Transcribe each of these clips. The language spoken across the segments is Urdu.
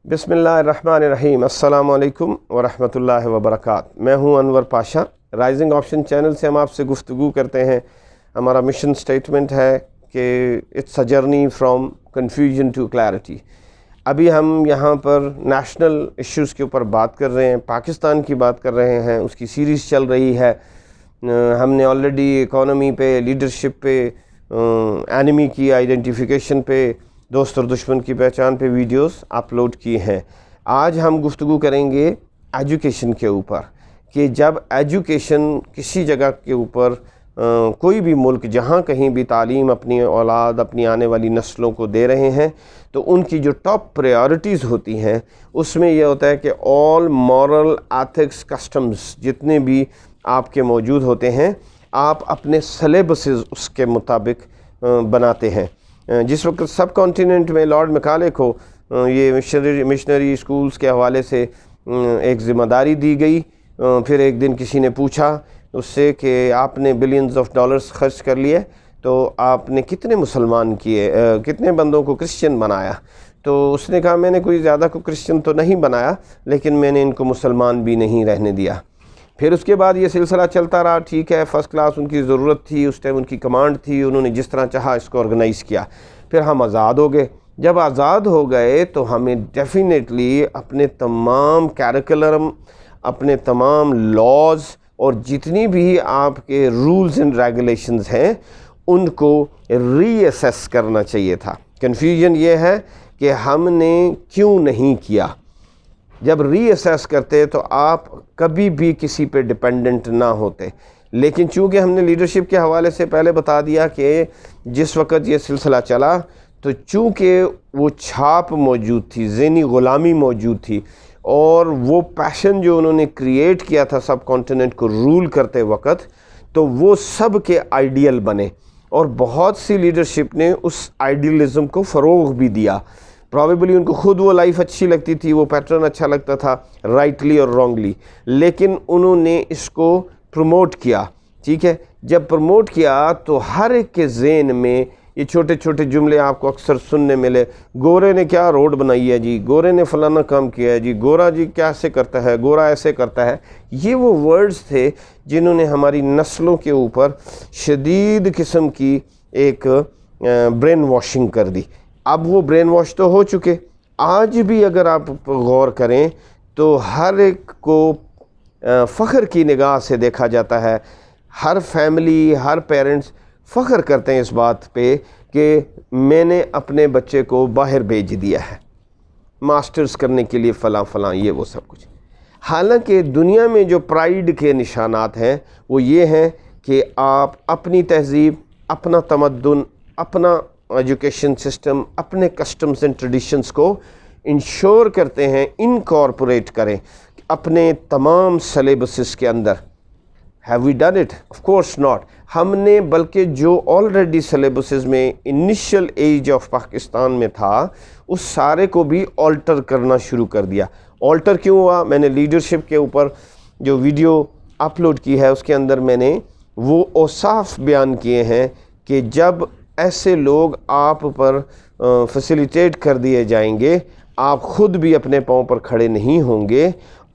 بسم اللہ الرحمن الرحیم۔ السلام علیکم ورحمۃ اللہ وبرکاتہ۔ میں ہوں انور پاشا۔ رائزنگ آپشن چینل سے ہم آپ سے گفتگو کرتے ہیں۔ ہمارا مشن سٹیٹمنٹ ہے کہ it's a journey from confusion to clarity. ابھی ہم یہاں پر نیشنل ایشوز کے اوپر بات کر رہے ہیں، پاکستان کی بات کر رہے ہیں، اس کی سیریز چل رہی ہے۔ ہم نے آلریڈی اکانومی پہ، لیڈرشپ پہ، اینمی کی آئیڈینٹیفیکیشن پہ، دوست اور دشمن کی پہچان پہ ویڈیوز اپلوڈ کی ہیں۔ آج ہم گفتگو کریں گے ایجوکیشن کے اوپر کہ جب ایجوکیشن کسی جگہ کے اوپر کوئی بھی ملک جہاں کہیں بھی تعلیم اپنی اولاد، اپنی آنے والی نسلوں کو دے رہے ہیں تو ان کی جو ٹاپ پریارٹیز ہوتی ہیں اس میں یہ ہوتا ہے کہ آل مورل ایتھکس کسٹمز جتنے بھی آپ کے موجود ہوتے ہیں آپ اپنے سلیبسز اس کے مطابق بناتے ہیں۔ جس وقت سب کانٹیننٹ میں لارڈ میکالے کو یہ مشنری اسکولز کے حوالے سے ایک ذمہ داری دی گئی، پھر ایک دن کسی نے پوچھا اس سے کہ آپ نے بلینز آف ڈالرز خرچ کر لیے تو آپ نے کتنے مسلمان کیے، کتنے بندوں کو کرسچن بنایا؟ تو اس نے کہا میں نے کوئی زیادہ کو کرسچن تو نہیں بنایا لیکن میں نے ان کو مسلمان بھی نہیں رہنے دیا۔ پھر اس کے بعد یہ سلسلہ چلتا رہا، ٹھیک ہے، فرسٹ کلاس ان کی ضرورت تھی، اس ٹائم ان کی کمانڈ تھی، انہوں نے جس طرح چاہا اس کو آرگنائز کیا۔ پھر ہم آزاد ہو گئے۔ جب آزاد ہو گئے تو ہمیں ڈیفینیٹلی اپنے تمام کیریکولم، اپنے تمام لاز اور جتنی بھی آپ کے رولز اینڈ ریگولیشنز ہیں ان کو ری ایسیس کرنا چاہیے تھا۔ کنفیوژن یہ ہے کہ ہم نے کیوں نہیں کیا۔ جب ری ایسیس کرتے تو آپ کبھی بھی کسی پہ ڈیپینڈنٹ نہ ہوتے، لیکن چونکہ ہم نے لیڈرشپ کے حوالے سے پہلے بتا دیا کہ جس وقت یہ سلسلہ چلا تو چونکہ وہ چھاپ موجود تھی، ذہنی غلامی موجود تھی، اور وہ پیشن جو انہوں نے کریٹ کیا تھا سب کانٹیننٹ کو رول کرتے وقت، تو وہ سب کے آئیڈیل بنے اور بہت سی لیڈرشپ نے اس آئیڈیلزم کو فروغ بھی دیا۔ پرابیبلی ان کو خود وہ لائف اچھی لگتی تھی، وہ پیٹرن اچھا لگتا تھا، رائٹلی اور رانگلی، لیکن انہوں نے اس کو پروموٹ کیا۔ ٹھیک ہے، جب پروموٹ کیا تو ہر ایک کے ذہن میں یہ چھوٹے چھوٹے جملے آپ کو اکثر سننے ملے، گورے نے کیا روڈ بنائی ہے جی، گورے نے فلانا کام کیا ہے جی، گورا جی کیسے کرتا ہے، گورا ایسے کرتا ہے۔ یہ وہ ورڈز تھے جنہوں نے ہماری نسلوں کے اوپر شدید قسم کی ایک برین واشنگ کر دی۔ اب وہ برین واش تو ہو چکے۔ آج بھی اگر آپ غور کریں تو ہر ایک کو فخر کی نگاہ سے دیکھا جاتا ہے، ہر فیملی، ہر پیرنٹس فخر کرتے ہیں اس بات پہ کہ میں نے اپنے بچے کو باہر بھیج دیا ہے ماسٹرز کرنے کے لیے، فلاں فلاں، یہ وہ سب کچھ۔ حالانکہ دنیا میں جو پرائیڈ کے نشانات ہیں وہ یہ ہیں کہ آپ اپنی تہذیب، اپنا تمدن، اپنا ایجوکیشن سسٹم، اپنے کسٹمز اینڈ ٹریڈیشنز کو انشور کرتے ہیں، انکارپوریٹ کریں اپنے تمام سلیبسز کے اندر۔ Have we done it? Of course not. ہم نے بلکہ جو آلریڈی سلیبسز میں انیشل ایج آف پاکستان میں تھا اس سارے کو بھی آلٹر کرنا شروع کر دیا۔ آلٹر کیوں ہوا؟ میں نے لیڈرشپ کے اوپر جو ویڈیو اپلوڈ کی ہے اس کے اندر میں نے وہ اوصاف بیان کیے ہیں کہ جب ایسے لوگ آپ پر فیسیلیٹیٹ کر دیے جائیں گے آپ خود بھی اپنے پاؤں پر کھڑے نہیں ہوں گے،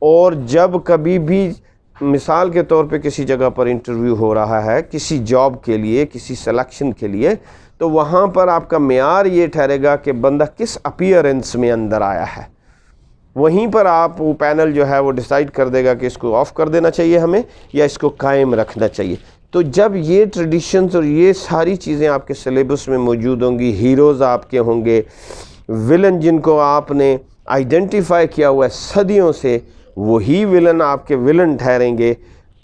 اور جب کبھی بھی مثال کے طور پہ کسی جگہ پر انٹرویو ہو رہا ہے کسی جاب کے لیے، کسی سلیکشن کے لیے، تو وہاں پر آپ کا معیار یہ ٹھہرے گا کہ بندہ کس اپیئرنس میں اندر آیا ہے۔ وہیں پر آپ وہ پینل جو ہے وہ ڈیسائیڈ کر دے گا کہ اس کو آف کر دینا چاہیے ہمیں یا اس کو قائم رکھنا چاہیے۔ تو جب یہ ٹریڈیشنز اور یہ ساری چیزیں آپ کے سلیبس میں موجود ہوں گی، ہیروز آپ کے ہوں گے، ولن جن کو آپ نے آئیڈینٹیفائی کیا ہوا ہے صدیوں سے، وہی ولن آپ کے ولن ٹھہریں گے۔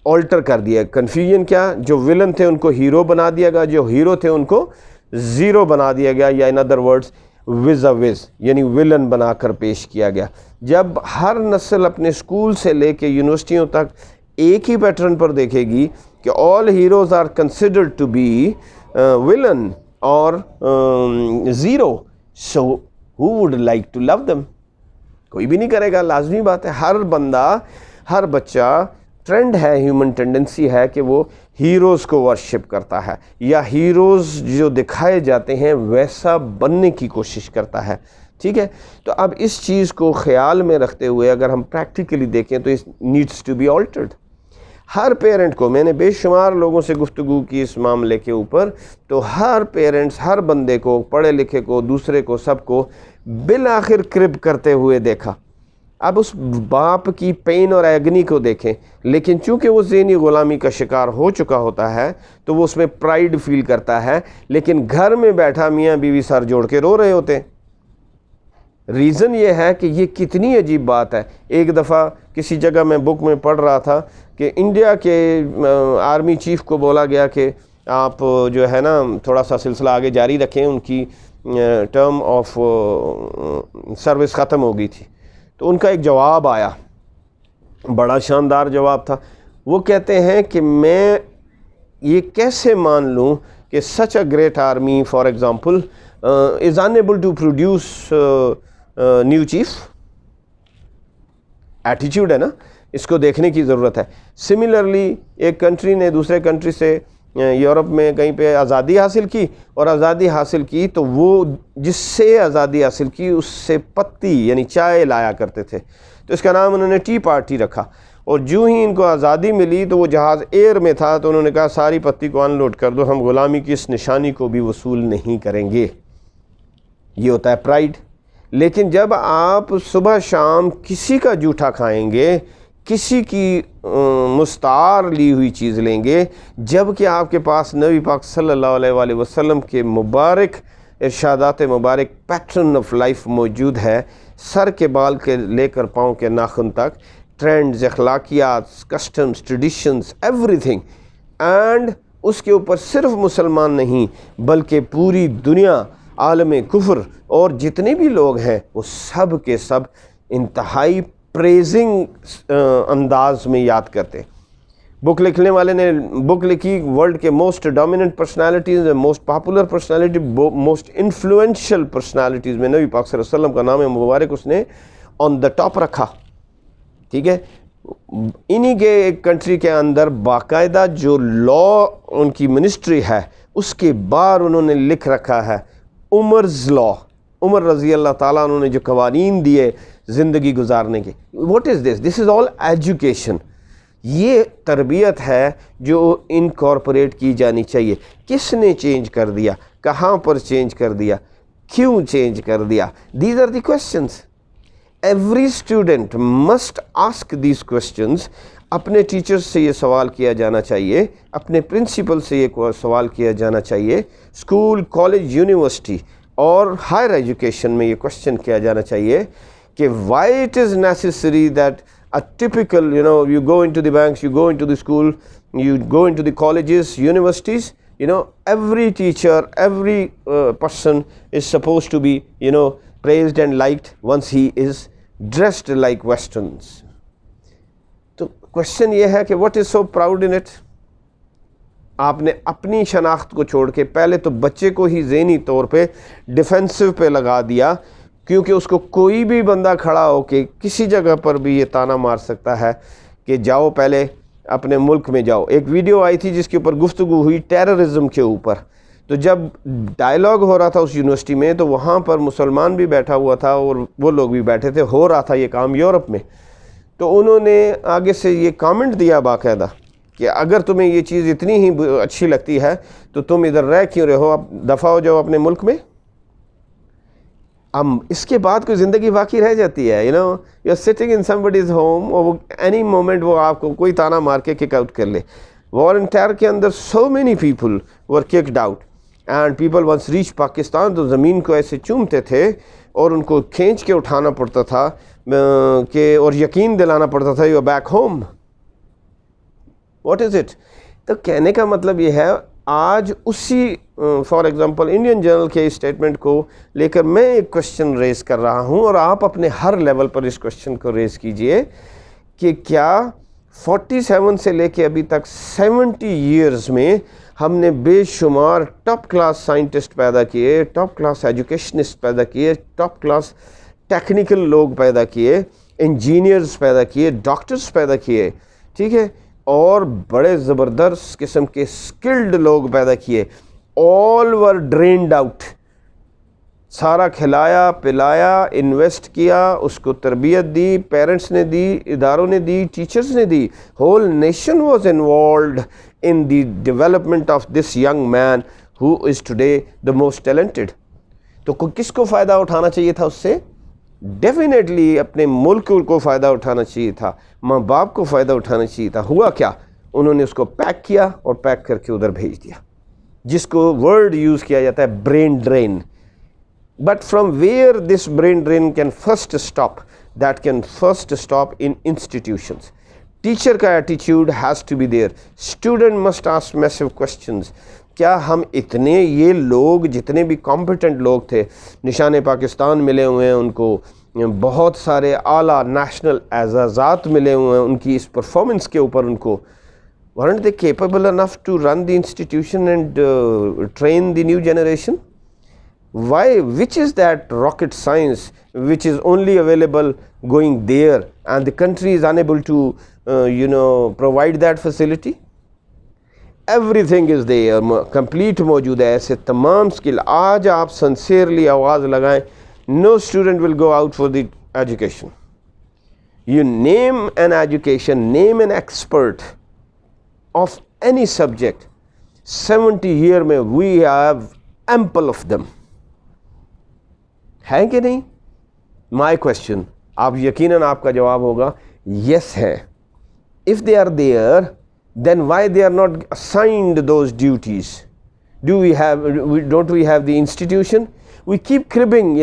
آلٹر کر دیا۔ کنفیوژن کیا؟ جو ولن تھے ان کو ہیرو بنا دیا گیا، جو ہیرو تھے ان کو زیرو بنا دیا گیا، یا ان ادر ورڈز وز اے وز، یعنی ولن بنا کر پیش کیا گیا۔ جب ہر نسل اپنے اسکول سے لے کے یونیورسٹیوں تک ایک ہی پیٹرن پر دیکھے گی کہ all heroes are considered to be villain اور zero, so who would like to love them? کوئی بھی نہیں کرے گا، لازمی بات ہے۔ ہر بندہ، ہر بچہ، ٹرینڈ ہے، ہیومن ٹینڈنسی ہے کہ وہ ہیروز کو ورشپ کرتا ہے یا ہیروز جو دکھائے جاتے ہیں ویسا بننے کی کوشش کرتا ہے۔ ٹھیک ہے. تو اب اس چیز کو خیال میں رکھتے ہوئے اگر ہم پریکٹیکلی دیکھیں تو اس نیڈس ٹو بی آلٹرڈ. ہر پیرنٹ کو، میں نے بے شمار لوگوں سے گفتگو کی اس معاملے کے اوپر، تو ہر پیرنٹس، ہر بندے کو، پڑھے لکھے کو، دوسرے کو، سب کو بالآخر کرب کرتے ہوئے دیکھا. اب اس باپ کی پین اور ایگنی کو دیکھیں، لیکن چونکہ وہ ذہنی غلامی کا شکار ہو چکا ہوتا ہے تو وہ اس میں پرائیڈ فیل کرتا ہے، لیکن گھر میں بیٹھا میاں بیوی سر جوڑ کے رو رہے ہوتے ہیں. ریزن یہ ہے کہ یہ کتنی عجیب بات ہے. ایک دفعہ کسی جگہ میں بک میں پڑھ رہا تھا کہ انڈیا کے آرمی چیف کو بولا گیا کہ آپ جو ہے نا تھوڑا سا سلسلہ آگے جاری رکھیں، ان کی ٹرم آف سروس ختم ہو گئی تھی. تو ان کا ایک جواب آیا، بڑا شاندار جواب تھا. وہ کہتے ہیں کہ میں یہ کیسے مان لوں کہ سچ a great army for example is unable to produce new chief. ایٹیچیوڈ ہے نا، اس کو دیکھنے کی ضرورت ہے. سملرلی ایک کنٹری نے دوسرے کنٹری سے یورپ میں کہیں پہ آزادی حاصل کی، اور آزادی حاصل کی تو وہ جس سے آزادی حاصل کی اس سے پتی یعنی چائے لایا کرتے تھے، تو اس کا نام انہوں نے ٹی پارٹی رکھا. اور جو ہی ان کو آزادی ملی تو وہ جہاز ایئر میں تھا تو انہوں نے کہا ساری پتی کو ان لوڈ کر دو، ہم غلامی کی اس نشانی کو بھی وصول نہیں کریں گے. یہ ہوتا ہے پرائیڈ. لیکن جب آپ صبح شام کسی کا جھوٹا کھائیں گے، کسی کی مستعار لی ہوئی چیز لیں گے، جب کہ آپ کے پاس نبی پاک صلی اللہ علیہ وآلہ وسلم کے مبارک ارشادات مبارک پیٹرن آف لائف موجود ہے، سر کے بال کے لے کر پاؤں کے ناخن تک، ٹرینڈز، اخلاقیات، customs, traditions, everything. And اس کے اوپر صرف مسلمان نہیں بلکہ پوری دنیا، عالم کفر اور جتنے بھی لوگ ہیں وہ سب کے سب انتہائی پریزنگ انداز میں یاد کرتے. بک لکھنے والے نے بک لکھی ورلڈ کے most dominant personalities, most popular personality, most influential personalities میں نبی پاک صلی اللہ علیہ وسلم کا نام مبارک اس نے آن دا ٹاپ رکھا. ٹھیک ہے. انہی کے ایک کنٹری کے اندر باقاعدہ جو لا ان کی منسٹری ہے اس کے بعد انہوں نے لکھ رکھا ہے عمرز لا. عمر رضی اللہ تعالیٰ انہوں نے جو قوانین دیے زندگی گزارنے کے. What is this? This is all education. یہ تربیت ہے جو انکارپوریٹ کی جانی چاہیے. کس نے چینج کر دیا؟ کہاں پر چینج کر دیا؟ کیوں چینج کر دیا؟ These are the questions. Every student must ask these questions. اپنے ٹیچرز سے یہ سوال کیا جانا چاہیے، اپنے پرنسپل سے یہ سوال کیا جانا چاہیے، اسکول، کالج، یونیورسٹی اور ہائر ایجوکیشن میں یہ کوشچن کیا جانا چاہیے کہ why it is necessary that a typical, you go into the banks, you go into the school, you go into the colleges, universities, every teacher, every person is supposed to be, praised and liked once he is dressed like Westerns. تو question یہ ہے کہ what is so proud in it? آپ نے اپنی شناخت کو چھوڑ کے پہلے تو بچے کو ہی ذہنی طور پہ ڈیفینسو پہ لگا دیا، کیونکہ اس کو کوئی بھی بندہ کھڑا ہو کے کسی جگہ پر بھی یہ تانا مار سکتا ہے کہ جاؤ پہلے اپنے ملک میں جاؤ. ایک ویڈیو آئی تھی جس کے اوپر گفتگو ہوئی ٹیررزم کے اوپر، تو جب ڈائلاگ ہو رہا تھا اس یونیورسٹی میں تو وہاں پر مسلمان بھی بیٹھا ہوا تھا اور وہ لوگ بھی بیٹھے تھے. ہو رہا تھا یہ کام یورپ میں. تو انہوں نے آگے سے یہ کامنٹ دیا باقاعدہ کہ اگر تمہیں یہ چیز اتنی ہی اچھی لگتی ہے تو تم ادھر رہ کیوں رہو، اب دفع ہو جاؤ اپنے ملک میں. اب اس کے بعد کوئی زندگی باقی رہ جاتی ہے. You are sitting in somebody's home اور وہ اینی مومنٹ وہ آپ کو کوئی تانا مار کے کک آؤٹ کر لے. وار اینڈ ٹیرر کے اندر so many people were kicked out and people once reach Pakistan تو زمین کو ایسے چومتے تھے اور ان کو کھینچ کے اٹھانا پڑتا تھا کہ اور یقین دلانا پڑتا تھا you are back home. What is it? تو کہنے کا مطلب یہ ہے آج اسی فار ایگزامپل انڈین جرنل کے اسٹیٹمنٹ کو لے کر میں ایک کوشچن ریز کر رہا ہوں اور آپ اپنے ہر لیول پر اس کوشچن کو ریز کیجئے کہ کیا 47 سے لے کے ابھی تک 70 ایئرز میں ہم نے بے شمار ٹاپ کلاس سائنٹسٹ پیدا کیے، ٹاپ کلاس ایجوکیشنسٹ پیدا کیے، ٹاپ کلاس ٹیکنیکل لوگ پیدا کیے، انجینئرز پیدا کیے، ڈاکٹرز پیدا کیے، ٹھیک ہے، اور بڑے زبردست قسم کے سکلڈ لوگ پیدا کیے. آل ور ڈرینڈ آؤٹ. سارا کھلایا پلایا، انویسٹ کیا، اس کو تربیت دی، پیرنٹس نے دی، اداروں نے دی، ٹیچرز نے دی. Whole nation was involved in the development of this young man who is today the most talented. تو کس کو فائدہ اٹھانا چاہیے تھا اس سے؟ ڈیفینیٹلی اپنے ملک کو فائدہ اٹھانا چاہیے تھا، ماں باپ کو فائدہ اٹھانا چاہیے تھا. ہوا کیا؟ انہوں نے اس کو پیک کیا اور پیک کر کے ادھر بھیج دیا، جس کو ورڈ یوز کیا جاتا ہے brain drain. But from where this brain drain can first stop? That can first stop in institutions. Teacher کا attitude has to be there. Student must ask massive questions. کیا ہم اتنے یہ لوگ جتنے بھی کمپیٹنٹ لوگ تھے، نشان پاکستان ملے ہوئے ہیں ان کو، بہت سارے اعلیٰ نیشنل اعزازات ملے ہوئے ہیں ان کی اس پرفارمنس کے اوپر، ان کو weren't they capable enough to run the institution and train the new generation? Why? Which is that rocket science which is only available going there and the country is unable to provide that facility? Everything is there, complete موجود ہے. ایسے تمام اسکل آج آپ سنسیئرلی آواز لگائیں، no student will go out for the education. You name an education, name an expert of any subject, 70 year میں we have ample of them. ہے کہ نہیں؟ مائی کوشچن، آپ یقیناً آپ کا جواب ہوگا یس ہے. If they are there then why they are not assigned those duties? Don't we have the institution? We keep curbing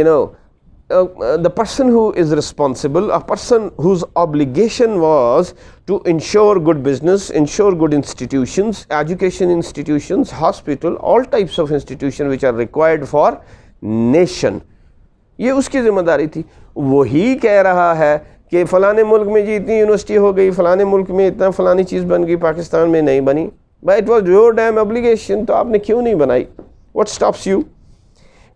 the person who is responsible, a person whose obligation was to ensure good business, ensure good institutions, education institutions, hospital, all types of institutions which are required for nation. یہ اس کی ذمہ داری تھی. وہی کہہ رہا ہے کہ فلانے ملک میں جی اتنی یونیورسٹی ہو گئی، فلانے ملک میں اتنا فلانی چیز بن گئی، پاکستان میں نہیں بنی. But it was your damn obligation، تو آپ نے کیوں نہیں بنائی؟ What stops you?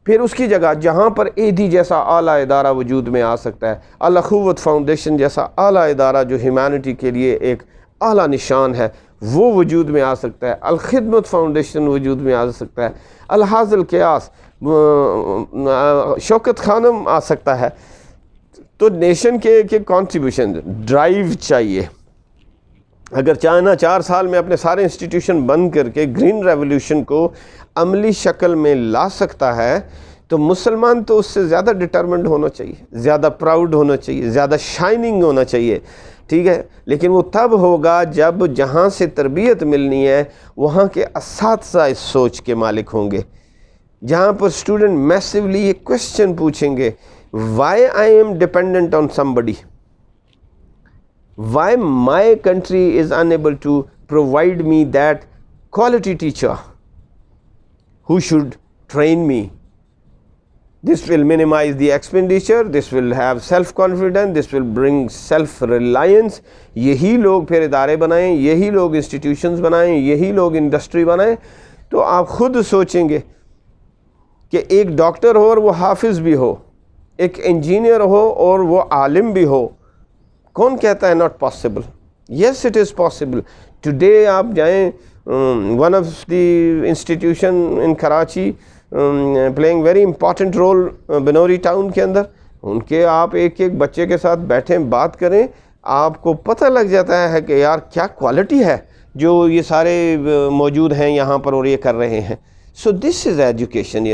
پھر اس کی جگہ جہاں پر ایدھی جیسا اعلیٰ ادارہ وجود میں آ سکتا ہے، الاخوت فاؤنڈیشن جیسا اعلیٰ ادارہ جو ہیومینٹی کے لیے ایک اعلیٰ نشان ہے وہ وجود میں آ سکتا ہے، الخدمت فاؤنڈیشن وجود میں آ سکتا ہے، الحاظ القیاس شوکت خانم آ سکتا ہے. تو نیشن کے کنٹریبیوشن ڈرائیو چاہیے. اگر چائنا 4 سال میں اپنے سارے انسٹیٹیوشن بند کر کے گرین ریولوشن کو عملی شکل میں لا سکتا ہے تو مسلمان تو اس سے زیادہ ڈٹرمنڈ ہونا چاہیے، زیادہ پراؤڈ ہونا چاہیے، زیادہ شائننگ ہونا چاہیے. ٹھیک ہے، لیکن وہ تب ہوگا جب جہاں سے تربیت ملنی ہے وہاں کے اساتذہ اس سوچ کے مالک ہوں گے، جہاں پر اسٹوڈنٹ میسیولی یہ کوشچن پوچھیں گے why I am dependent on somebody, why my country is unable to provide me that quality teacher who should train me. This will minimize the expenditure, this will have self-confidence, this will bring self-reliance. یہی لوگ پھر ادارے بنائیں، یہی لوگ انسٹیٹیوشنز بنائیں، یہی لوگ انڈسٹری بنائیں. تو آپ خود سوچیں گے کہ ایک ڈاکٹر ہو اور وہ حافظ بھی ہو، ایک انجینئر ہو اور وہ عالم بھی ہو. کون کہتا ہے not possible? Yes it is possible. Today آپ جائیں one of the institution in Karachi playing very important role Banuri town کے اندر، ان کے آپ ایک ایک بچے کے ساتھ بیٹھیں بات کریں، آپ کو پتہ لگ جاتا ہے کہ یار کیا کوالٹی ہے جو یہ سارے موجود ہیں یہاں پر اور یہ کر رہے ہیں. سو دس از ایجوکیشن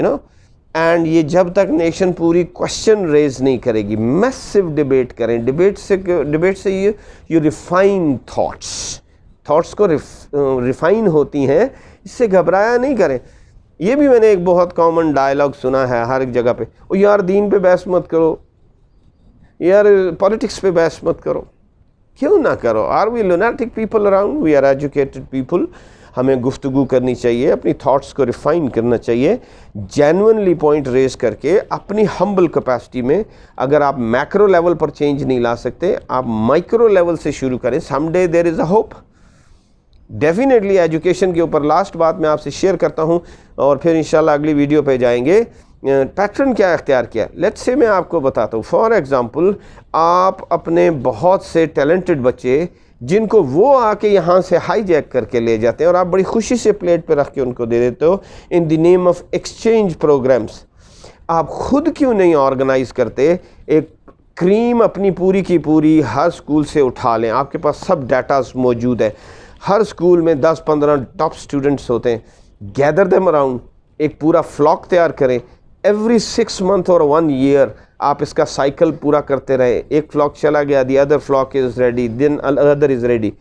اینڈ یہ جب تک نیشن پوری کوشچن ریز نہیں کرے گی، میسو ڈیبیٹ کریں. ڈیبیٹ سے یہ ریفائن تھاٹس کو ریفائن ہوتی ہیں، اس سے گھبرایا نہیں کریں. یہ بھی میں نے ایک بہت کامن ڈائلاگ سنا ہے ہر ایک جگہ پہ، او یار دین پہ بحث مت کرو، یار پولیٹکس پہ بحث مت کرو. کیوں نہ کرو؟ Are we lunatic people around? We are educated people. ہمیں گفتگو کرنی چاہیے، اپنی تھاٹس کو ریفائن کرنا چاہیے، جینونلی پوائنٹ ریز کر کے اپنی ہمبل کیپیسٹی میں. اگر آپ میکرو لیول پر چینج نہیں لا سکتے، آپ مائکرو لیول سے شروع کریں. Some day there is a hope. Definitely education کے اوپر لاسٹ بات میں آپ سے شیئر کرتا ہوں اور پھر انشاءاللہ اگلی ویڈیو پہ جائیں گے. پیٹرن کیا اختیار کیا؟ لیٹس سے میں آپ کو بتاتا ہوں. فار ایگزامپل آپ اپنے بہت سے ٹیلنٹڈ بچے جن کو وہ آ کے یہاں سے ہائی جیک کر کے لے جاتے ہیں اور آپ بڑی خوشی سے پلیٹ پہ رکھ کے ان کو دے دیتے ہو ان دی نیم آف ایکسچینج پروگرامس. آپ خود کیوں نہیں آرگنائز کرتے ایک کریم اپنی پوری کی پوری ہر سکول سے اٹھا لیں. آپ کے پاس سب ڈیٹاز موجود ہے. ہر سکول میں 10-15 ٹاپ سٹوڈنٹس ہوتے ہیں. گیدر دیم اراؤنڈ, ایک پورا فلاک تیار کریں. ایوری 6 months اور 1 year آپ اس کا سائیکل پورا کرتے رہیں. ایک فلاک چلا گیا, the other flock is ready, then other is ready.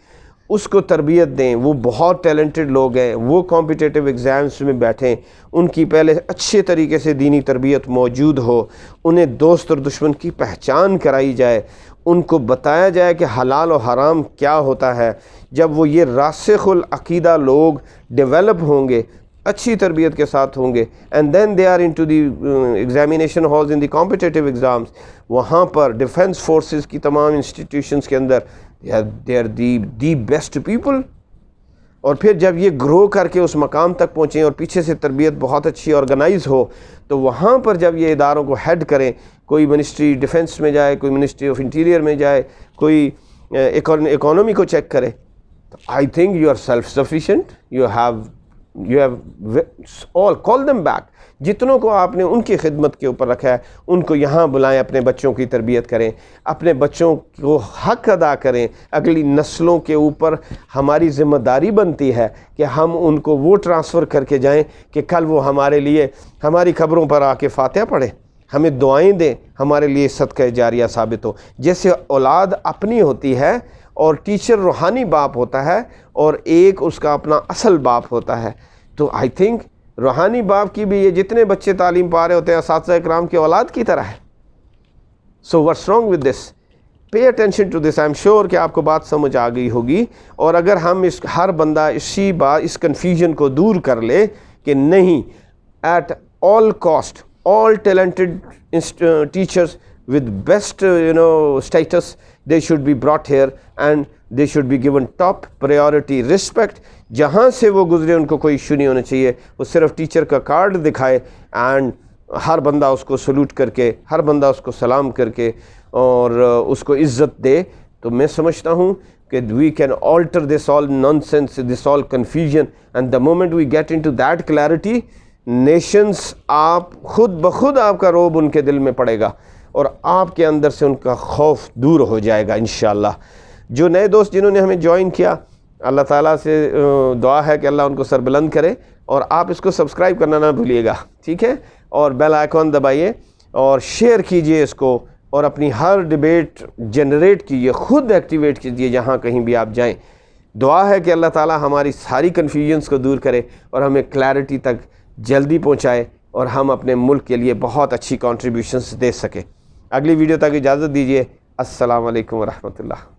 اس کو تربیت دیں. وہ بہت ٹیلنٹڈ لوگ ہیں, وہ کمپٹیٹیو ایگزامس میں بیٹھیں, ان کی پہلے اچھے طریقے سے دینی تربیت موجود ہو. انہیں دوست اور دشمن کی پہچان کرائی جائے, ان کو بتایا جائے کہ حلال و حرام کیا ہوتا ہے. جب وہ یہ راسخ العقیدہ لوگ ڈیولپ ہوں گے, اچھی تربیت کے ساتھ ہوں گے, and then they are into the examination halls in the competitive exams, وہاں پر ڈیفنس فورسز کی تمام انسٹیٹیوشنس کے اندر they are the best people. اور پھر جب یہ گرو کر کے اس مقام تک پہنچیں اور پیچھے سے تربیت بہت اچھی آرگنائز ہو, تو وہاں پر جب یہ اداروں کو ہیڈ کریں, کوئی منسٹری ڈیفنس میں جائے, کوئی منسٹری آف انٹیریئر میں جائے, کوئی اکانومی کو چیک کرے, تو I think you are self sufficient. You have all, call them back. جتنوں کو آپ نے ان کی خدمت کے اوپر رکھا ہے ان کو یہاں بلائیں, اپنے بچوں کی تربیت کریں, اپنے بچوں کو حق ادا کریں. اگلی نسلوں کے اوپر ہماری ذمہ داری بنتی ہے کہ ہم ان کو وہ ٹرانسفر کر کے جائیں کہ کل وہ ہمارے لیے ہماری قبروں پر آ کے فاتحہ پڑھیں, ہمیں دعائیں دیں, ہمارے لیے صدقہ جاریہ ثابت ہو. جیسے اولاد اپنی ہوتی ہے اور ٹیچر روحانی باپ ہوتا ہے اور ایک اس کا اپنا اصل باپ ہوتا ہے, تو آئی تھنک روحانی باپ کی بھی یہ جتنے بچے تعلیم پا رہے ہوتے ہیں اساتذہ اکرام کی اولاد کی طرح ہے. So what's wrong with this? Pay attention to this. I am sure کہ آپ کو بات سمجھ آ گئی ہوگی. اور اگر ہم ہر بندہ اس کنفیوژن کو دور کر لے کہ نہیں, at all cost all talented teachers with best status, they should be brought here and they should be given top priority respect. جہاں سے وہ گزرے ان کو کوئی ایشو نہیں ہونا چاہیے. وہ صرف ٹیچر کا کارڈ دکھائے اینڈ ہر بندہ اس کو سلوٹ کر کے, ہر بندہ اس کو سلام کر کے اور اس کو عزت دے. تو میں سمجھتا ہوں کہ we can alter this all nonsense, this all confusion, and the moment we get into that clarity, nations آپ خود بخود آپ کا روب ان کے دل میں پڑے گا اور آپ کے اندر سے ان کا خوف دور ہو جائے گا انشاءاللہ. جو نئے دوست جنہوں نے ہمیں جوائن کیا, اللہ تعالیٰ سے دعا ہے کہ اللہ ان کو سربلند کرے, اور آپ اس کو سبسکرائب کرنا نہ بھولیے گا, ٹھیک ہے, اور بیل آئیکن دبائیے اور شیئر کیجئے اس کو, اور اپنی ہر ڈیبیٹ جنریٹ کیجئے, خود ایکٹیویٹ کیجئے جہاں کہیں بھی آپ جائیں. دعا ہے کہ اللہ تعالیٰ ہماری ساری کنفیوژنس کو دور کرے اور ہمیں کلیئرٹی تک جلدی پہنچائے اور ہم اپنے ملک کے لیے بہت اچھی کنٹریبیوشنز دے سکیں. اگلی ویڈیو تک اجازت دیجیے. السلام علیکم ورحمۃ اللہ.